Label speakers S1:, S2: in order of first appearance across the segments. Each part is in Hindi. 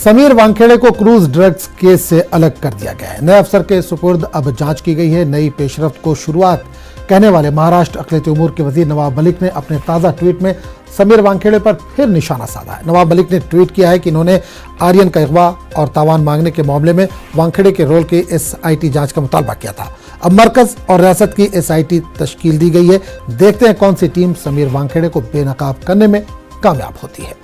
S1: समीर वानखेड़े को क्रूज ड्रग्स केस से अलग कर दिया गया है। नए अफसर के सुपुर्द अब जांच की गई है। नई पेशरफ्त को शुरुआत कहने वाले महाराष्ट्र अक़लियत उमूर के वजीर नवाब मलिक ने अपने ताज़ा ट्वीट में समीर वानखेड़े पर फिर निशाना साधा है। नवाब मलिक ने ट्वीट किया है कि इन्होंने आर्यन का अगवा और तावान मांगने के मामले में वानखेड़े के रोल की SIT जांच का मुतालबा किया था। अब मरकज और रियासत की SIT तश्कील दी गई है। देखते हैं कौन सी टीम समीर वानखेड़े को बेनकाब करने में कामयाब होती है।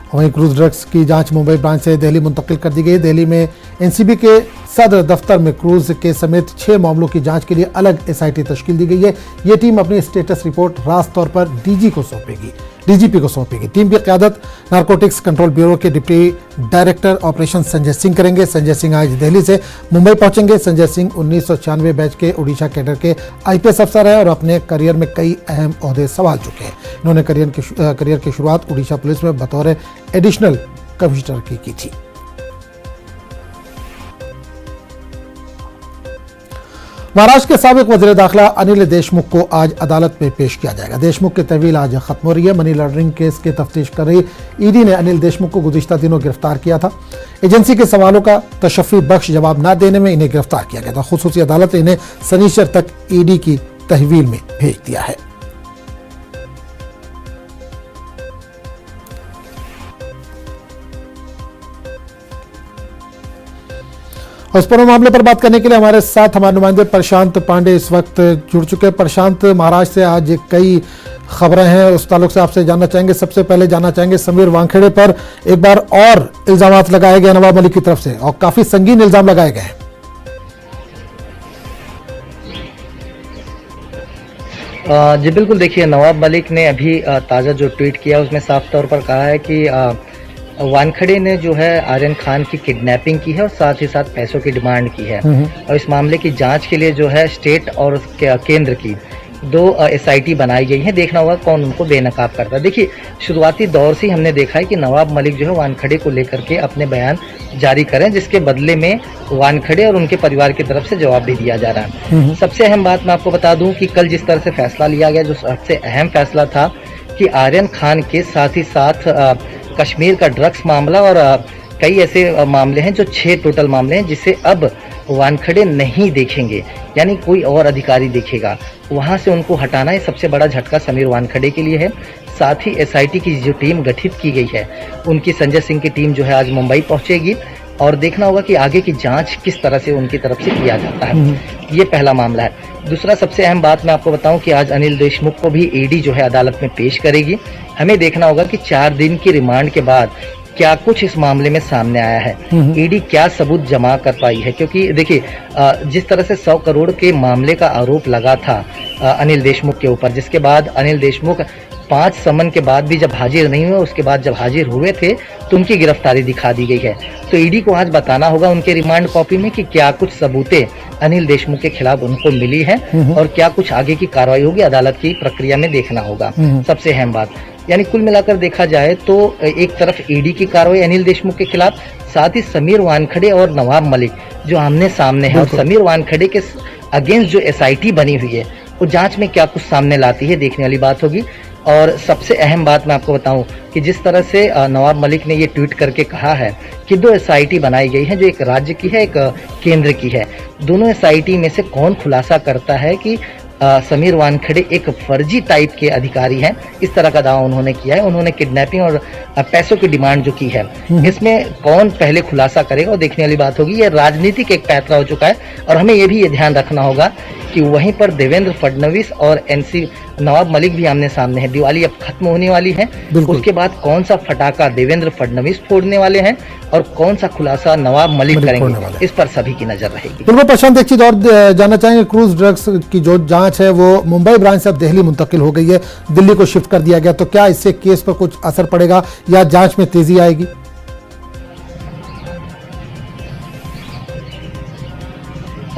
S1: वहीं क्रूज ड्रग्स की जांच मुंबई ब्रांच से दिल्ली मुंतकिल कर दी गई। दिल्ली में NCB के सदर दफ्तर में क्रूज के समेत 6 मामलों की जांच के लिए अलग SIT तश्कील दी गई है। ये टीम अपनी स्टेटस रिपोर्ट राज तौर पर DGP को सौंपेगी। टीम की क़यादत नारकोटिक्स कंट्रोल ब्यूरो के deputy director operation Sanjay Singh करेंगे। संजय सिंह आज दिल्ली से मुंबई पहुंचेंगे। संजय सिंह 1996 बैच के उड़ीसा कैडर के IPS अफसर है और अपने करियर में कई अहम ओहदे संभाल चुके हैं। इन्होंने करियर की शुरुआत उड़ीसा पुलिस में बतौर एडिशनल कमिश्नर की थी। महाराष्ट्र के साबिक वज़ीर दाखिला अनिल देशमुख को आज अदालत में पेश किया जाएगा। देशमुख की तहवील आज खत्म हो रही है। मनी लॉन्ड्रिंग केस की तफ्तीश कर रही ED ने अनिल देशमुख को गुज़िश्ता दिनों गिरफ्तार किया था। एजेंसी के सवालों का तशफ़ी बख्श जवाब न देने में इन्हें गिरफ्तार किया गया था। खुसूसी अदालत ने इन्हें शनिचर तक ED की तहवील में भेज दिया है। इस पूरे मामले पर बात करने के लिए हमारे साथ हमारे नुमाइंदे प्रशांत पांडे इस वक्त जुड़ चुके हैं। प्रशांत, महाराष्ट्र से आज कई खबरें हैं, उस ताल्लुक से आपसे जानना चाहेंगे। सबसे पहले जानना चाहेंगे समीर वानखेड़े पर एक बार और इल्जाम लगाए गए नवाब मलिक की तरफ से और काफी संगीन इल्जाम लगाए गए हैं।
S2: जी बिल्कुल, देखिए नवाब मलिक ने अभी ताज़ा जो ट्वीट किया उसमें साफ तौर पर कहा है कि वानखेड़े ने जो है आर्यन खान की किडनैपिंग की है और साथ ही साथ पैसों की डिमांड की है और इस मामले की जांच के लिए जो है स्टेट और केंद्र की 2 SIT बनाई गई हैं। देखना होगा कौन उनको बेनकाब करता है। देखिए, शुरुआती दौर से ही हमने देखा है कि नवाब मलिक जो है वानखेड़े को लेकर के अपने बयान जारी करें, जिसके बदले में वानखेड़े और उनके परिवार की तरफ से जवाब भी दिया जा रहा है। सबसे अहम बात मैं आपको बता दूं कि कल जिस तरह से फैसला लिया गया, जो सबसे अहम फैसला था कि आर्यन खान के साथ ही साथ कश्मीर का ड्रग्स मामला और कई ऐसे मामले हैं जो 6 टोटल मामले हैं जिसे अब वानखेड़े नहीं देखेंगे, यानी कोई और अधिकारी देखेगा। वहां से उनको हटाना है सबसे बड़ा झटका समीर वानखेड़े के लिए है। साथ ही SIT की जो टीम गठित की गई है उनकी संजय सिंह की टीम जो है आज मुंबई पहुंचेगी और देखना होगा कि आगे की जांच किस तरह से उनकी तरफ से किया जाता है। ये पहला मामला है। दूसरा सबसे अहम बात मैं आपको बताऊं कि आज अनिल देशमुख को भी ED जो है अदालत में पेश करेगी। हमें देखना होगा कि 4 दिन की रिमांड के बाद क्या कुछ इस मामले में सामने आया है, ED क्या सबूत जमा कर पाई है। क्योंकि देखिए, जिस तरह से 100 करोड़ के मामले का आरोप लगा था अनिल देशमुख के ऊपर, जिसके बाद अनिल देशमुख 5 समन के बाद भी जब हाजिर नहीं हुए, उसके बाद जब हाजिर हुए थे तो उनकी गिरफ्तारी दिखा दी गई है। तो ED को आज बताना होगा उनके रिमांड कॉपी में कि क्या कुछ सबूतें अनिल देशमुख के खिलाफ उनको मिली है और क्या कुछ आगे की कार्रवाई होगी, अदालत की प्रक्रिया में देखना होगा। सबसे अहम बात, यानी कुल मिलाकर देखा जाए तो एक तरफ ED की कार्रवाई अनिल देशमुख के खिलाफ, साथ ही समीर वानखेड़े और नवाब मलिक जो आमने सामने है और समीर वानखेड़े के अगेंस्ट जो SIT बनी हुई है वो जांच में क्या कुछ सामने लाती है, देखने वाली बात होगी। और सबसे अहम बात मैं आपको बताऊं कि जिस तरह से नवाब मलिक ने ये ट्वीट करके कहा है कि 2 SIT बनाई गई है, जो एक राज्य की है, एक केंद्र की है। दोनों SIT में से कौन खुलासा करता है कि समीर वानखेड़े एक फर्जी टाइप के अधिकारी हैं, इस तरह का दावा उन्होंने किया है। उन्होंने किडनैपिंग और पैसों की डिमांड जो की है, इसमें कौन पहले खुलासा करेगा और देखने वाली बात होगी। ये राजनीतिक एक पैंतरा हो चुका है और हमें ये भी ये ध्यान रखना होगा कि वहीं पर देवेंद्र फडणवीस और नवाब मलिक भी आमने सामने हैं। दिवाली अब खत्म होने वाली है, उसके बाद कौन सा फटाका देवेंद्र फडणवीस फोड़ने वाले हैं और कौन सा खुलासा नवाब मलिक करेंगे, इस पर सभी की नजर रहेगी।
S1: बिल्कुल प्रशांत, एक चीज और जानना चाहेंगे, क्रूज ड्रग्स की जो जांच है वो मुंबई ब्रांच से अब दिल्ली मुंतकिल हो गई है, दिल्ली को शिफ्ट कर दिया गया, तो क्या इससे केस पर कुछ असर पड़ेगा या जांच में तेजी आएगी?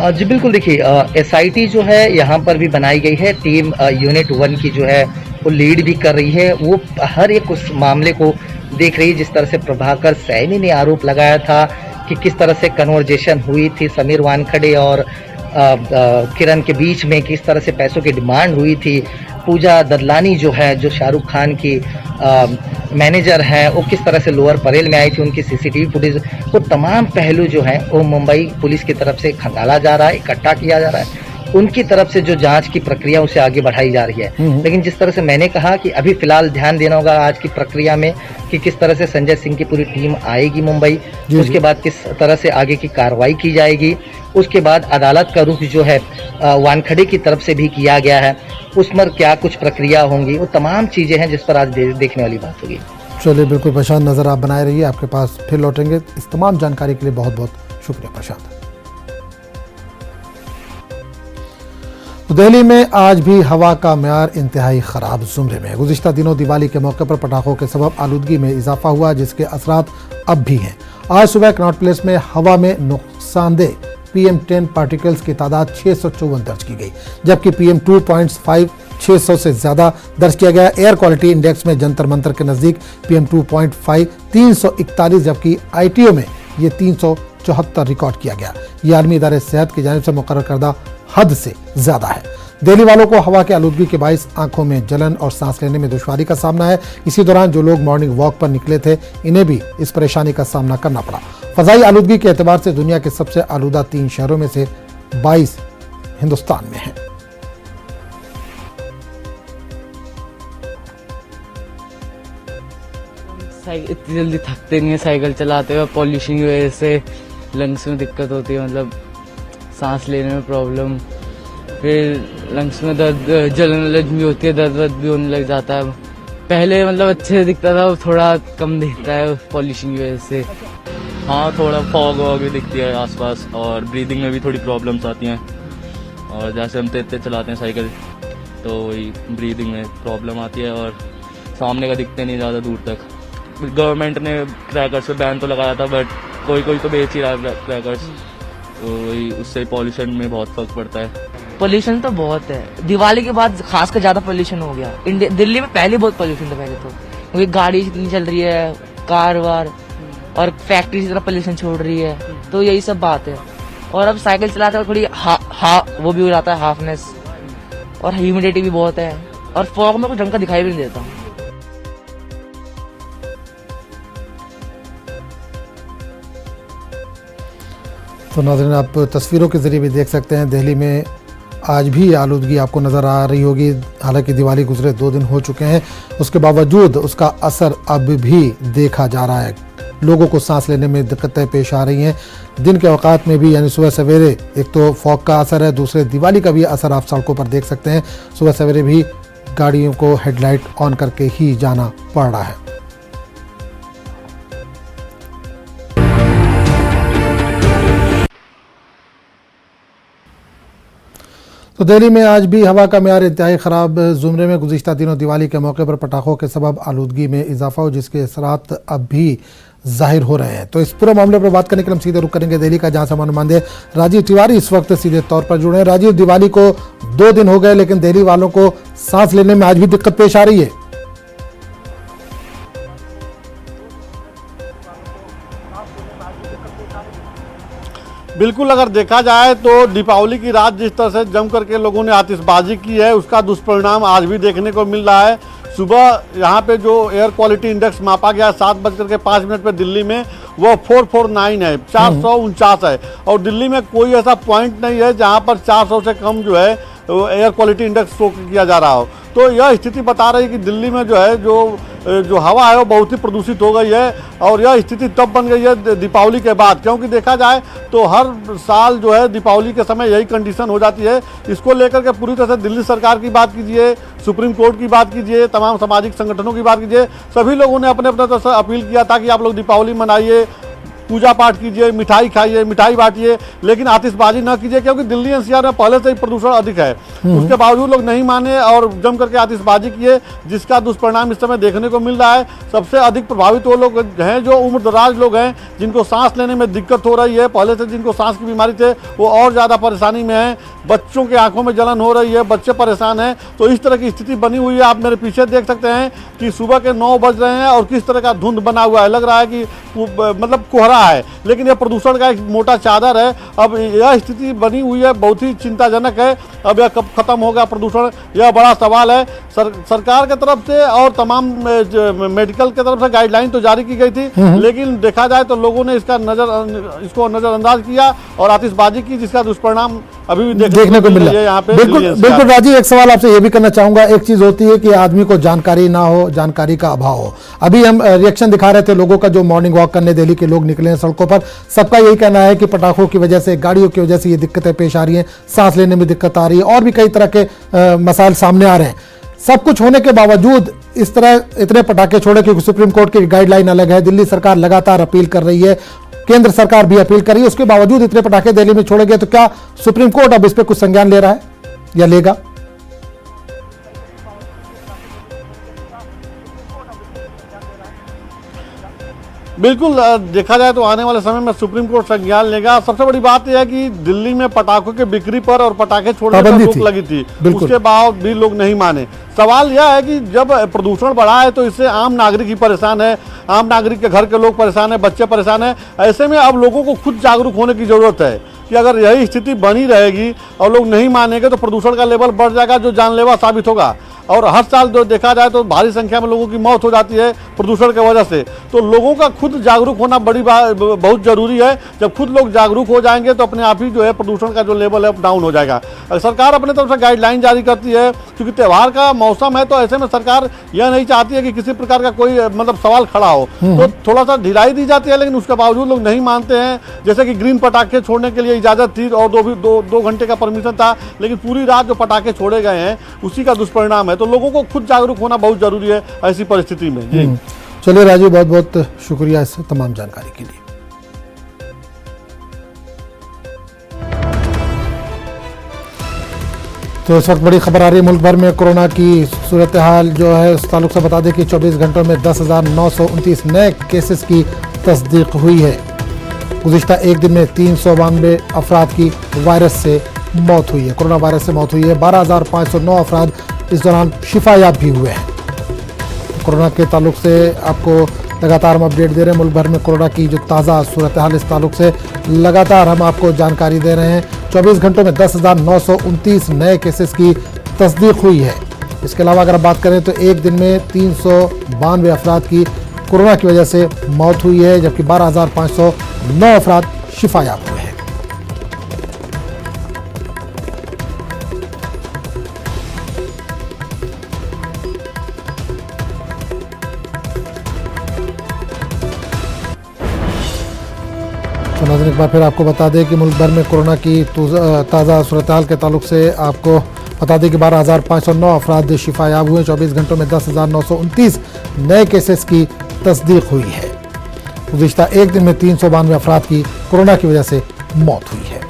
S2: जी बिल्कुल, देखिए SIT जो है यहाँ पर भी बनाई गई है। टीम यूनिट 1 की जो है वो लीड भी कर रही है, वो हर एक उस मामले को देख रही है। जिस तरह से प्रभाकर सैनी ने आरोप लगाया था कि किस तरह से कन्वर्जेशन हुई थी समीर वानखेड़े और किरण के बीच में, किस तरह से पैसों की डिमांड हुई थी, पूजा ददलानी जो है, जो शाहरुख खान की मैनेजर है, वो किस तरह से लोअर परेल में आई थी, उनकी सीसीटीवी फुटेज, वो तमाम पहलू जो हैं वो मुंबई पुलिस की तरफ से खंगाला जा रहा है, इकट्ठा किया जा रहा है। उनकी तरफ से जो जांच की प्रक्रिया उसे आगे बढ़ाई जा रही है। लेकिन जिस तरह से मैंने कहा कि अभी फिलहाल ध्यान देना होगा आज की प्रक्रिया में कि किस तरह से संजय सिंह की पूरी टीम आएगी मुंबई, उसके बाद किस तरह से आगे की कार्रवाई की जाएगी, उसके बाद अदालत का रुख जो है वानखड़े की तरफ से भी किया गया है, उस पर क्या कुछ प्रक्रिया होंगी, वो तमाम चीजें हैं जिस पर आज देखने वाली बात होगी।
S1: चलिए, बिल्कुल प्रशांत, नज़र आप बनाए रहिए, आपके पास फिर लौटेंगे। इस तमाम जानकारी के लिए बहुत बहुत शुक्रिया प्रशांत। तो दिल्ली में आज भी हवा का म्यार इंतहाई ख़राब ज़ुमरे में। गुज़िश्ता दिनों दिवाली के मौके पर पटाखों के सबब आलूदगी में इजाफा हुआ, जिसके असरात अब भी हैं। आज सुबह कनॉट प्लेस में हवा में नुकसानदेह PM10 पार्टिकल्स की तादाद 654 दर्ज की गई, जबकि PM 2.5 600 से ज़्यादा दर्ज किया गया। एयर क्वालिटी इंडेक्स में जंतर मंतर के नज़दीक PM 2.5 341, जबकि ITO में ये 374 रिकॉर्ड किया गया। ये आलमी इदारे सेहत की जानिब से मुकर्रर करदा हद से ज़्यादा है। दिल्ली वालों को हवा के आलूदगी के बाइस आंखों में जलन और सांस लेने में दुश्वारी का सामना है। इसी दौरान जो लोग मॉर्निंग वॉक पर निकले थे, इन्हें भी इस परेशानी का सामना करना पड़ा। फ़ज़ाई आलूदगी के एतबार से दुनिया के सबसे आलूदा 3 शहरों में से 22 हिंदुस्तान में हैं।
S3: इतनी जल्दी थकते नहीं है साइकिल चलाते हुए। पॉल्यूशन की वजह से लंग्स में दिक्कत होती है, मतलब सांस लेने में प्रॉब्लम, फिर लंग्स में दर्द, जलन भी होती है, दर्द भी होने लग जाता है। पहले मतलब अच्छे से दिखता था, थोड़ा कम दिखता है पॉल्यूशन की वजह से।
S4: हाँ, थोड़ा फॉग वॉग भी दिखती है आसपास, और ब्रीदिंग में भी थोड़ी प्रॉब्लम्स आती हैं। और जैसे हम तेज चलाते हैं साइकिल, तो वही ब्रीदिंग में प्रॉब्लम आती है, और सामने का दिखते नहीं ज़्यादा दूर तक। गवर्नमेंट ने क्रैकर्स पे बैन तो लगाया था, बट कोई कोई तो बेच ही रहा है क्रैकर्स, तो वही उससे पॉल्यूशन में बहुत फर्क पड़ता है।
S5: पोल्यूशन तो बहुत है, दिवाली के बाद खासकर ज्यादा पोल्यूशन हो गया। दिल्ली में पहले बहुत पोल्यूशन था, पहले तो क्योंकि गाड़ी इतनी चल रही है, कार वार, और फैक्ट्री की तरफ पोल्यूशन छोड़ रही है, तो यही सब बात है। और अब साइकिल चलाते हुए थोड़ी वो भी हो जाता है, हाफनेस, और ह्यूमिडिटी भी बहुत है, और फॉग में कुछ ढंग का दिखाई भी नहीं देता।
S1: तो नाज़रीन, आप तस्वीरों के ज़रिए भी देख सकते हैं, दिल्ली में आज भी आलूदगी आपको नज़र आ रही होगी। हालांकि दिवाली गुजरे 2 दिन हो चुके हैं, उसके बावजूद उसका असर अब भी देखा जा रहा है। लोगों को सांस लेने में दिक्कतें पेश आ रही हैं। दिन के औकात में भी, यानी सुबह सवेरे, एक तो फॉग का असर है, दूसरे दिवाली का भी असर आप सड़कों पर देख सकते हैं। सुबह सवेरे भी गाड़ियों को हेडलाइट ऑन करके ही जाना पड़ रहा है। तो दिल्ली में आज भी हवा का म्यार इंतहाई ख़राब ज़ुमरे में। गुज़िश्ता दिनों दिवाली के मौके पर पटाखों के सबब आलूदगी में इजाफा हो, जिसके असरात अब भी ज़ाहिर हो रहे हैं। तो इस पूरे मामले पर बात करने के लिए हम सीधे रुख करेंगे दिल्ली का, जहां से हमारे नुमाइंदे राजीव तिवारी इस वक्त सीधे तौर पर जुड़े हैं। राजीव, दिवाली को 2 दिन हो गए, लेकिन दिल्ली वालों को सांस लेने में आज भी दिक्कत पेश आ रही है।
S6: बिल्कुल, अगर देखा जाए तो दीपावली की रात जिस तरह से जम करके लोगों ने आतिशबाजी की है, उसका दुष्परिणाम आज भी देखने को मिल रहा है। सुबह यहाँ पे जो एयर क्वालिटी इंडेक्स मापा गया 7:05 पे दिल्ली में, वो 449 है, 449 है। और दिल्ली में कोई ऐसा पॉइंट नहीं है जहाँ पर 400 से कम जो है एयर क्वालिटी इंडेक्स शो किया जा रहा हो। तो यह स्थिति बता रही है कि दिल्ली में जो है जो हवा है वो बहुत ही प्रदूषित हो गई है। और यह स्थिति तब बन गई है दीपावली के बाद, क्योंकि देखा जाए तो हर साल जो है दीपावली के समय यही कंडीशन हो जाती है। इसको लेकर के पूरी तरह से दिल्ली सरकार की बात कीजिए, सुप्रीम कोर्ट की बात कीजिए, तमाम सामाजिक संगठनों की बात कीजिए, सभी लोगों ने अपने अपने तरफ से अपील किया था कि आप लोग दीपावली मनाइए, पूजा पाठ कीजिए, मिठाई खाइए, मिठाई बांटिए, लेकिन आतिशबाजी न कीजिए, क्योंकि दिल्ली एनसीआर में पहले से ही प्रदूषण अधिक है। उसके बावजूद लोग नहीं माने और जम करके आतिशबाजी किए, जिसका दुष्परिणाम इस समय देखने को मिल रहा है। सबसे अधिक प्रभावित वो लोग हैं जो उम्रदराज लोग हैं, जिनको सांस लेने में दिक्कत हो रही है। पहले से जिनको सांस की बीमारी थे वो और ज़्यादा परेशानी में हैं। बच्चों की आंखों में जलन हो रही है, बच्चे परेशान हैं। तो इस तरह की स्थिति बनी हुई है। आप मेरे पीछे देख सकते हैं कि सुबह के 9 बज रहे हैं और किस तरह का धुंध बना हुआ है। लग रहा है कि मतलब कोहरा रहा है, लेकिन यह प्रदूषण का एक मोटा चादर है। अब यह स्थिति बनी हुई है, बहुत ही चिंताजनक है। अब यह कब खत्म होगा प्रदूषण, यह बड़ा सवाल है। सरकार की तरफ से और तमाम मेडिकल की तरफ से गाइडलाइन तो जारी की गई थी, लेकिन देखा जाए तो लोगों ने इसको नजरअंदाज किया और आतिशबाजी की, जिसका दुष्परिणाम अभी भी
S1: देखने को मिल रहा है
S6: यहाँ पे।
S1: बिल्कुल राजीव, एक सवाल आपसे ये भी करना चाहूंगा। एक चीज होती है कि आदमी को जानकारी ना हो, जानकारी का अभाव हो। अभी हम रिएक्शन दिखा रहे थे लोगों का, जो मॉर्निंग वॉक करने दिल्ली के लोग निकले हैं सड़कों पर, सबका यही कहना है कि पटाखों की वजह से, गाड़ियों की वजह से ये दिक्कतें पेश आ रही हैं, सांस लेने में दिक्कत आ रही है और भी कई तरह के मसाइल सामने आ रहे हैं। सब कुछ होने के बावजूद इस तरह इतने पटाखे छोड़े, क्योंकि सुप्रीम कोर्ट की गाइडलाइन अलग है, दिल्ली सरकार लगातार अपील कर रही है, केंद्र सरकार भी अपील कर रही है, उसके बावजूद इतने पटाखे दिल्ली में छोड़े गए, तो क्या सुप्रीम कोर्ट अब इस पर कुछ संज्ञान ले रहा है या लेगा?
S6: बिल्कुल, देखा जाए तो आने वाले समय में सुप्रीम कोर्ट संज्ञान लेगा। सबसे बड़ी बात यह है कि दिल्ली में पटाखों के बिक्री पर और पटाखे छोड़ने पर रोक लगी थी, उसके बाद भी लोग नहीं माने। सवाल यह है कि जब प्रदूषण बढ़ा है तो इससे आम नागरिक ही परेशान है, आम नागरिक के घर के लोग परेशान है, बच्चे परेशान है। ऐसे में अब लोगों को खुद जागरूक होने की जरूरत है कि अगर यही स्थिति बनी रहेगी और लोग नहीं मानेंगे तो प्रदूषण का लेवल बढ़ जाएगा, जो जानलेवा साबित होगा। और हर साल जो देखा जाए तो भारी संख्या में लोगों की मौत हो जाती है प्रदूषण की वजह से। तो लोगों का खुद जागरूक होना बहुत जरूरी है। जब खुद लोग जागरूक हो जाएंगे तो अपने आप ही जो है प्रदूषण का जो लेवल है डाउन हो जाएगा। सरकार अपने तरफ से गाइडलाइन जारी करती है, क्योंकि त्यौहार का मौसम है, तो ऐसे में सरकार यह नहीं चाहती है कि किसी प्रकार का कोई सवाल खड़ा हो, तो थोड़ा सा ढिलाई दी जाती है, लेकिन उसके बावजूद लोग नहीं मानते हैं। जैसे कि ग्रीन पटाखे छोड़ने के लिए इजाजत थी और दो घंटे का परमिशन था, लेकिन पूरी रात जो पटाखे छोड़े गए हैं उसी का दुष्परिणाम है। तो लोगों को खुद जागरूक होना बहुत जरूरी है ऐसी परिस्थिति में। जी
S1: चलिए राजीव, बहुत बहुत शुक्रिया इस तमाम जानकारी के लिए। तो इस वक्त बड़ी खबर आ रही है मुल्क भर में कोरोना की सूरत हाल जो है, उस ताल्लुक से बता दें कि 24 घंटों में 10,929 नए केसेस की तस्दीक हुई है। गुज़िश्ता एक दिन में 392 अफराद की वायरस से मौत हुई है, कोरोना वायरस से मौत हुई है। 12,509 अफराद इस दौरान शिफायाब भी हुए हैं। कोरोना के ताल्लुक से आपको लगातार हम अपडेट दे रहे हैं। मुल्क भर में कोरोना की जो ताज़ा सूरत हाल, इस ताल्लुक से लगातार हम आपको जानकारी दे रहे हैं। 24 घंटों में 10,929 नए केसेस की तस्दीक हुई है। इसके अलावा अगर आप बात करें तो एक दिन में 392 अफराद की कोरोना की वजह से मौत हुई है, जबकि 12,509 अफराद शिफायाब हुए हैं। तो नाज़रीन, एक बार फिर आपको बता दें कि मुल्क भर में कोरोना की ताज़ा सूरत हाल के ताल्लुक से आपको बता दें कि 12,509 अफराद शिफायाब हुए। 24 घंटों में 10,929 नए केसेस की तस्दीक हुई है। गुज़िश्ता एक दिन में 392 अफराद की कोरोना की वजह से मौत हुई है।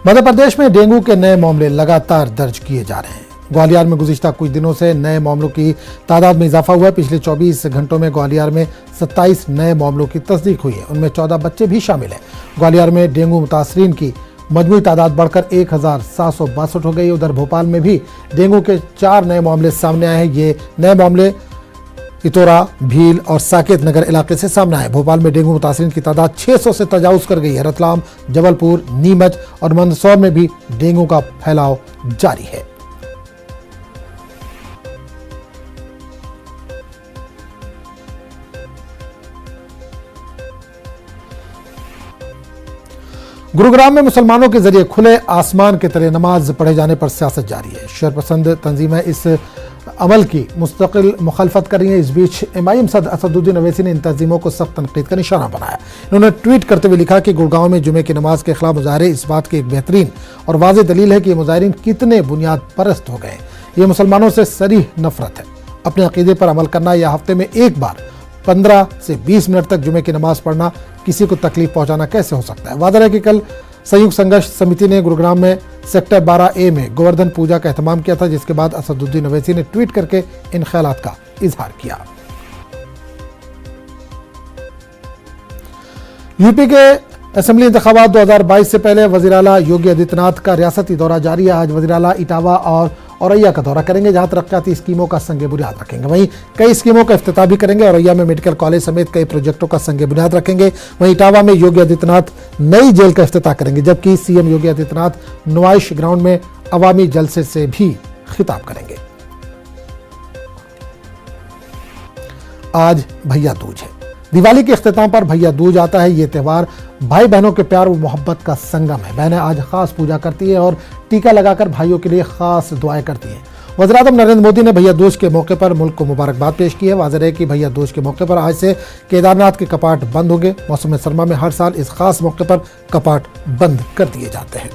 S1: मध्य प्रदेश में डेंगू के नए मामले लगातार दर्ज किए जा रहे हैं। ग्वालियर में गुज़िश्ता कुछ दिनों से नए मामलों की तादाद में इजाफा हुआ है। पिछले 24 घंटों में ग्वालियर में 27 नए मामलों की तस्दीक हुई है, उनमें 14 बच्चे भी शामिल हैं। ग्वालियर में डेंगू मुतासरीन की मजमूई तादाद बढ़कर 1,762 हो गई। उधर भोपाल में भी डेंगू के 4 नए मामले सामने आए हैं। ये नए मामले इतोरा, भील और साकेत नगर इलाके से सामने आए। भोपाल में डेंगू मुतासरीन की तादाद 600 से तजावुज कर गई है। रतलाम, जबलपुर, नीमच और मंदसौर में भी डेंगू का फैलाव जारी है। गुरुग्राम में मुसलमानों के जरिए खुले आसमान के तले नमाज पढ़े जाने पर सियासत जारी है। शरपसंद तंजीमें इस अमल की मुस्तकिल मुखालफत कर रही है। इस बीच MIM सदर असदुद्दीन अवैसी ने इन तंजीमों को सख्त तनकीद का निशाना बनाया। इन्होंने ट्वीट करते हुए लिखा कि गुड़गांव में जुमे की नमाज के खिलाफ मुजाहरे इस बात की एक बेहतरीन और वाज़ेह दलील है कि ये मुजाहिरीन कितने बुनियाद परस्त हो गए। ये मुसलमानों से सरीह नफरत है। अपने अकीदे पर अमल करना या हफ्ते में एक बार 15 से 20 मिनट तक जुमे की नमाज पढ़ना किसी को तकलीफ पहुंचाना कैसे हो सकता है। वाज़ेह है कि कल संयुक्त संघर्ष समिति ने गुरुग्राम में सेक्टर 12A में गोवर्धन पूजा का एहतमाम किया था, जिसके बाद असदुद्दीन अवैसी ने ट्वीट करके इन ख्यालात का इजहार किया। यूपी के असेंबली इंतखाबात 2022 से पहले वज़ीर आला योगी आदित्यनाथ का रियासती दौरा जारी है। आज वज़ीर आला इटावा और औरैया का दौरा करेंगे, जहां तरक्याती स्कीमों का संग बुनियाद रखेंगे। वहीं कई स्कीमों का इफ्तिताह भी करेंगे। औरैया में मेडिकल कॉलेज समेत कई प्रोजेक्टों का संग बुनियाद रखेंगे। वहीं इटावा में योगी आदित्यनाथ नई जेल का इफ्तिताह करेंगे, जबकि सीएम योगी आदित्यनाथ नुमाइश ग्राउंड में अवामी जलसे से भी खिताब करेंगे। आज भैया दूज है। दिवाली के इख्तिताम पर भैया दूज आता है। ये त्यौहार भाई बहनों के प्यार और मोहब्बत का संगम है। बहनें आज खास पूजा करती है और टीका लगाकर भाइयों के लिए खास दुआएं करती हैं। वज़ीर-ए-आज़म नरेंद्र मोदी ने भैया दूज के मौके पर मुल्क को मुबारकबाद पेश की है। वाज़ेह है कि भैया दूज के मौके पर आज से केदारनाथ के कपाट बंद होंगे। मौसम सरमा में हर साल इस खास मौके पर कपाट बंद कर दिए जाते हैं।